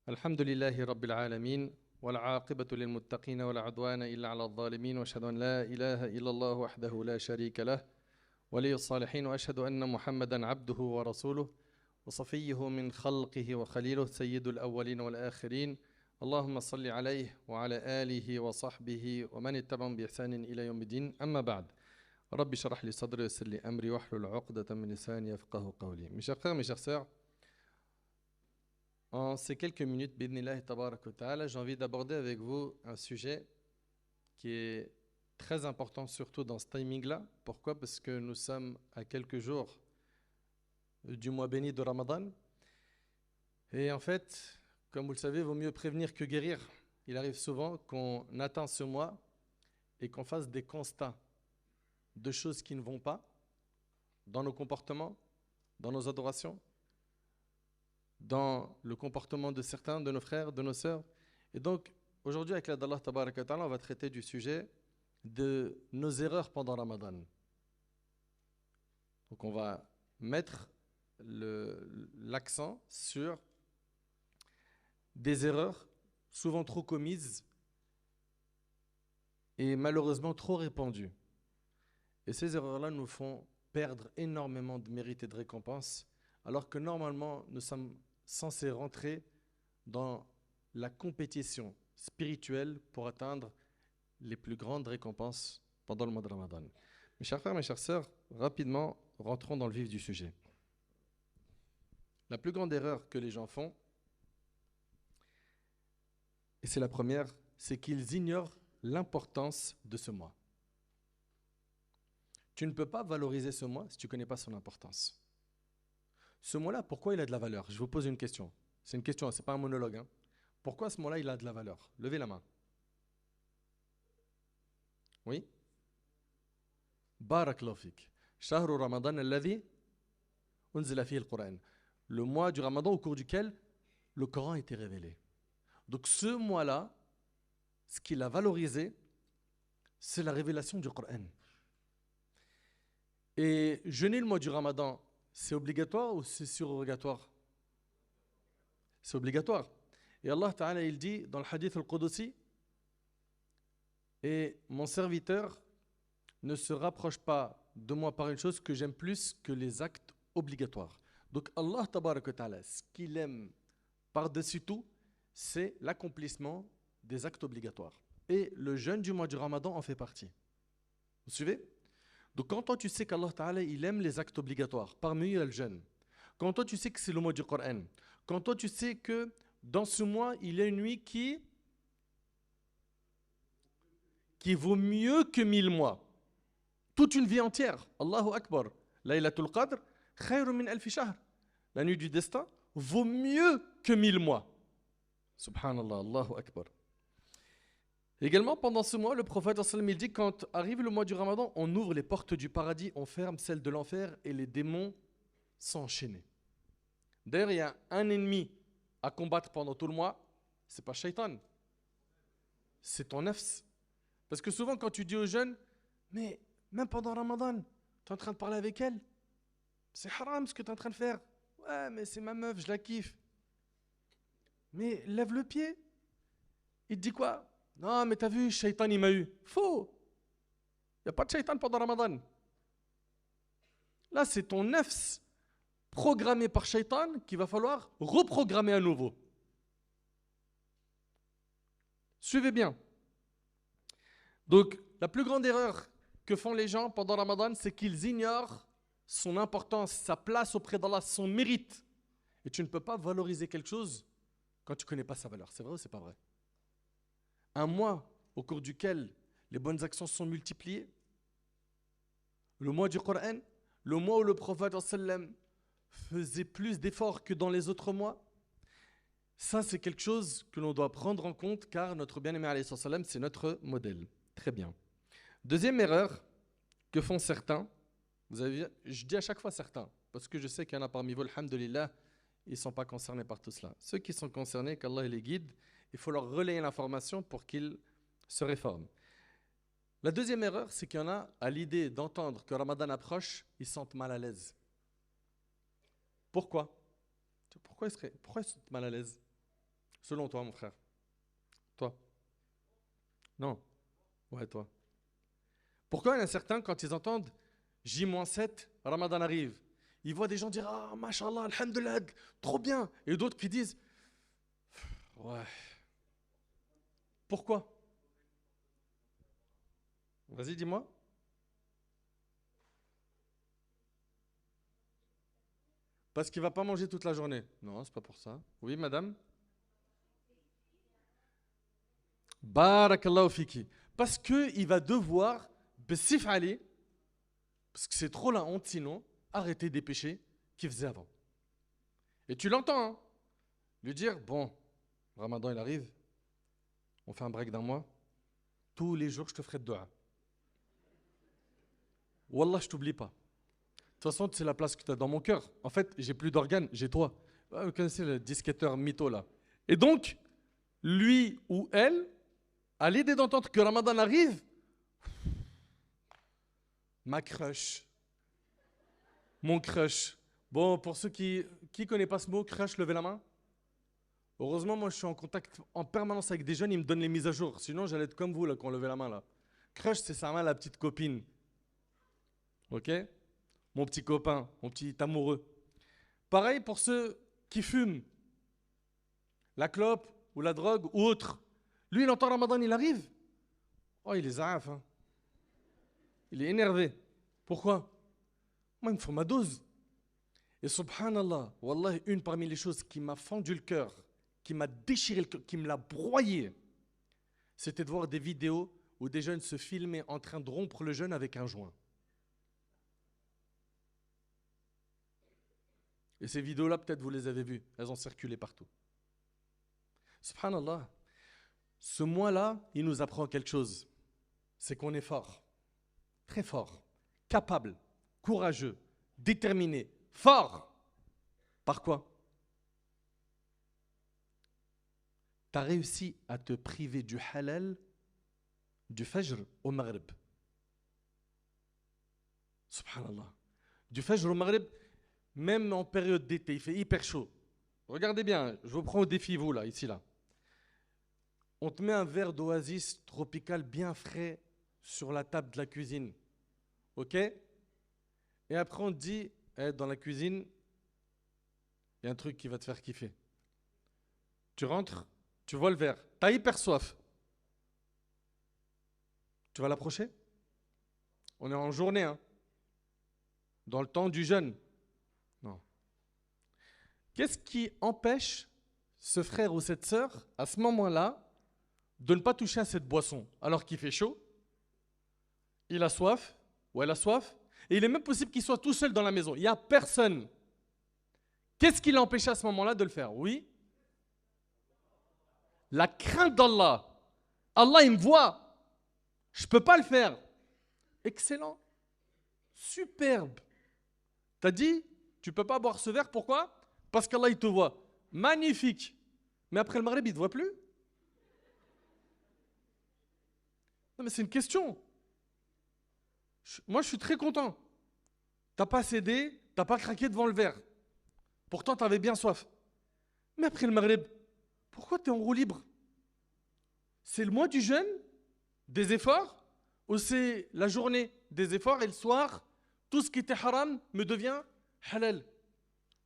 الحمد لله رب العالمين والعاقبة للمتقين ولا عدوان إلا على الظالمين وأشهد أن لا إله إلا الله وحده لا شريك له ولي الصالحين وأشهد أن محمدا عبده ورسوله وصفيه من خلقه وخليله سيد الأولين والآخرين اللهم صل عليه وعلى آله وصحبه ومن اتبعهم بإحسان إلى يوم الدين أما بعد رب اشرح لي صدري ويسر لي أمري واحلل عقدة من لساني يفقهوا قولي. Mes chers frères, mes chères sœurs, en ces quelques minutes, bidnillahi tabarak wa ta'ala, j'ai envie d'aborder avec vous un sujet qui est très important, surtout dans ce timing-là. Pourquoi? Parce que nous sommes à quelques jours du mois béni de Ramadan. Et en fait, comme vous le savez, il vaut mieux prévenir que guérir. Il arrive souvent qu'on atteint ce mois et qu'on fasse des constats de choses qui ne vont pas dans nos comportements, dans nos adorations, dans le comportement de certains de nos frères, de nos sœurs. Et donc, aujourd'hui, avec l'aide d'Allah Tabaraka wa Ta'ala, on va traiter du sujet de nos erreurs pendant Ramadan. Donc, on va mettre l'accent sur des erreurs souvent trop commises et malheureusement trop répandues. Et ces erreurs-là nous font perdre énormément de mérite et de récompense, alors que normalement, nous sommes censés rentrer dans la compétition spirituelle pour atteindre les plus grandes récompenses pendant le mois de Ramadan. Mes chers frères, mes chères sœurs, rapidement, rentrons dans le vif du sujet. La plus grande erreur que les gens font, et c'est la première, c'est qu'ils ignorent l'importance de ce mois. Tu ne peux pas valoriser ce mois si tu ne connais pas son importance. Ce mois-là, pourquoi il a de la valeur? Je vous pose une question. C'est une question, ce n'est pas un monologue. Pourquoi ce mois-là, il a de la valeur? Levez la main. Oui? Barakallahu fik. Shahru Ramadan alladhi unzila fihi al-Qur'an. Le mois du Ramadan au cours duquel le Coran a été révélé. Donc ce mois-là, ce qu'il a valorisé, c'est la révélation du Coran. Et jeûner le mois du Ramadan, c'est obligatoire ou c'est surrogatoire? C'est obligatoire. Et Allah Ta'ala, il dit dans le hadith al-Qudusi, et mon serviteur ne se rapproche pas de moi par une chose que j'aime plus que les actes obligatoires. Donc Allah Ta'ala, ce qu'il aime par-dessus tout, c'est l'accomplissement des actes obligatoires. Et le jeûne du mois du Ramadan en fait partie. Vous suivez? Donc quand toi tu sais qu'Allah Ta'ala il aime les actes obligatoires, parmi eux il y a le jeûne. Quand toi tu sais que c'est le mois du Coran. Quand toi tu sais que dans ce mois il y a une nuit qui vaut mieux que 1000 mois. Toute une vie entière. Allahu Akbar. Laylatul Qadr, khayrun min alfi shahr. La nuit du destin vaut mieux que 1000 mois. Subhanallah, Allahu Akbar. Également, pendant ce mois, le prophète il dit quand arrive le mois du Ramadan, on ouvre les portes du paradis, on ferme celles de l'enfer et les démons sont enchaînés. D'ailleurs, il y a un ennemi à combattre pendant tout le mois, c'est pas Shaitan, c'est ton nafs. Parce que souvent, quand tu dis aux jeunes, mais même pendant Ramadan, tu es en train de parler avec elle, c'est haram ce que tu es en train de faire. Ouais, mais c'est ma meuf, je la kiffe. Mais lève le pied. Il te dit quoi? Non, mais t'as vu, Shaitan, il m'a eu. Faux. Il n'y a pas de Shaitan pendant Ramadan. Là, c'est ton nafs programmé par Shaitan qu'il va falloir reprogrammer à nouveau. Suivez bien. Donc, la plus grande erreur que font les gens pendant Ramadan, c'est qu'ils ignorent son importance, sa place auprès d'Allah, son mérite. Et tu ne peux pas valoriser quelque chose quand tu ne connais pas sa valeur. C'est vrai ou c'est pas vrai? Un mois au cours duquel les bonnes actions sont multipliées, le mois du Coran, le mois où le prophète sallam faisait plus d'efforts que dans les autres mois, ça c'est quelque chose que l'on doit prendre en compte car notre bien-aimé alayhi sallam c'est notre modèle. Très bien. Deuxième erreur que font certains, vous avez, je dis à chaque fois certains, parce que je sais qu'il y en a parmi vous, alhamdulillah, ils ne sont pas concernés par tout cela. Ceux qui sont concernés, qu'Allah les guide, il faut leur relayer l'information pour qu'ils se réforment. La deuxième erreur, c'est qu'il y en a, à l'idée d'entendre que Ramadan approche, ils se sentent mal à l'aise. Pourquoi? Pourquoi ils se sentent mal à l'aise? Selon toi, mon frère. Toi. Non. Ouais, toi. Pourquoi il y en a certains, quand ils entendent J-7, Ramadan arrive, ils voient des gens dire ah, mashallah, alhamdoulilah, trop bien. Et d'autres qui disent ouais. Pourquoi? Vas-y, dis-moi. Parce qu'il ne va pas manger toute la journée. Non, c'est pas pour ça. Oui, madame? Barakallahu fiki. Parce qu'il va devoir, bessif ali, parce que c'est trop la honte sinon, arrêter des péchés qu'il faisait avant. Et tu l'entends, hein? Lui dire, bon, Ramadan il arrive, on fait un break d'un mois, tous les jours je te ferai de dua. Wallah, je t'oublie pas. De toute façon, c'est la place que tu as dans mon cœur. En fait, j'ai plus d'organes, j'ai toi. Vous connaissez le disquetteur mytho là. Et donc, lui ou elle, à l'idée d'entendre que Ramadan arrive, ma crush, mon crush. Bon, pour ceux qui connaissent pas ce mot, crush, levez la main. Heureusement, moi, je suis en contact en permanence avec des jeunes, ils me donnent les mises à jour. Sinon, j'allais être comme vous, là, quand on levait la main, là. Crush, c'est sa main, la petite copine. Ok? Mon petit copain, mon petit amoureux. Pareil pour ceux qui fument la clope ou la drogue ou autre. Lui, il entend Ramadan, il arrive. Oh, il est zaaf, hein. Il est énervé. Pourquoi? Moi, il me faut ma dose. Et subhanallah, wallah, une parmi les choses qui m'a fendu le cœur, qui m'a déchiré le cœur, qui me l'a broyé, c'était de voir des vidéos où des jeunes se filmaient en train de rompre le jeûne avec un joint. Et ces vidéos-là, peut-être vous les avez vues, elles ont circulé partout. Subhanallah, ce mois-là, il nous apprend quelque chose. C'est qu'on est fort, très fort, capable, courageux, déterminé, fort. Par quoi? Tu as réussi à te priver du halal, du fajr au maghrib. Subhanallah. Du fajr au maghrib, même en période d'été, il fait hyper chaud. Regardez bien, je vous prends au défi, vous là, ici là. On te met un verre d'oasis tropical bien frais sur la table de la cuisine. Ok? Et après on te dit, dans la cuisine, il y a un truc qui va te faire kiffer. Tu rentres, tu vois le verre, t'as hyper soif. Tu vas l'approcher? On est en journée, hein? Dans le temps du jeûne. Non. Qu'est-ce qui empêche ce frère ou cette sœur, à ce moment-là, de ne pas toucher à cette boisson alors qu'il fait chaud? Il a soif, ou elle a soif, et il est même possible qu'il soit tout seul dans la maison. Il n'y a personne. Qu'est-ce qui l'a empêché à ce moment-là de le faire? Oui? La crainte d'Allah. Allah, il me voit. Je ne peux pas le faire. Excellent. Superbe. T'as dit, tu ne peux pas boire ce verre, pourquoi? Parce qu'Allah, il te voit. Magnifique. Mais après le maghrib, il ne te voit plus? Non, mais c'est une question. Moi, je suis très content. Tu n'as pas cédé, tu n'as pas craqué devant le verre. Pourtant, tu avais bien soif. Mais après le maghrib, pourquoi tu es en roue libre? C'est le mois du jeûne, des efforts, ou c'est la journée des efforts et le soir, tout ce qui était haram me devient halal?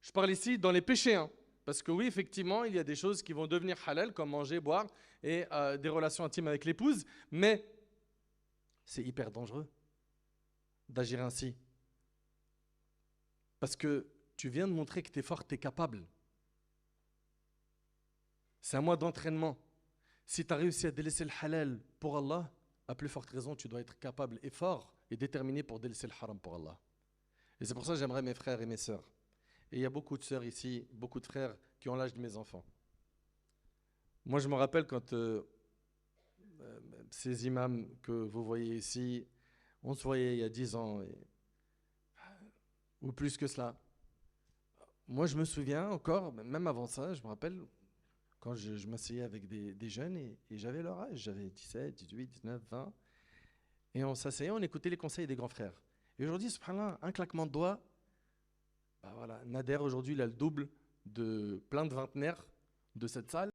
Je parle ici dans les péchés, hein, parce que oui, effectivement, il y a des choses qui vont devenir halal, comme manger, boire et des relations intimes avec l'épouse, mais c'est hyper dangereux d'agir ainsi. Parce que tu viens de montrer que tu es fort, tu es capable. C'est un mois d'entraînement. Si tu as réussi à délaisser le halal pour Allah, à plus forte raison, tu dois être capable et fort et déterminé pour délaisser le haram pour Allah. Et c'est pour ça que j'aimerais mes frères et mes sœurs. Et il y a beaucoup de sœurs ici, beaucoup de frères qui ont l'âge de mes enfants. Moi, je me rappelle quand ces imams que vous voyez ici, on se voyait il y a 10 ans, ou plus que cela. Moi, je me souviens encore, même avant ça, je me rappelle, quand je m'asseyais avec des jeunes et j'avais leur âge, j'avais 17, 18, 19, 20, et on s'asseyait, on écoutait les conseils des grands frères. Et aujourd'hui, subhanallah, un claquement de doigts, bah voilà, Nader aujourd'hui, il a le double de plein de vingtenaires de cette salle.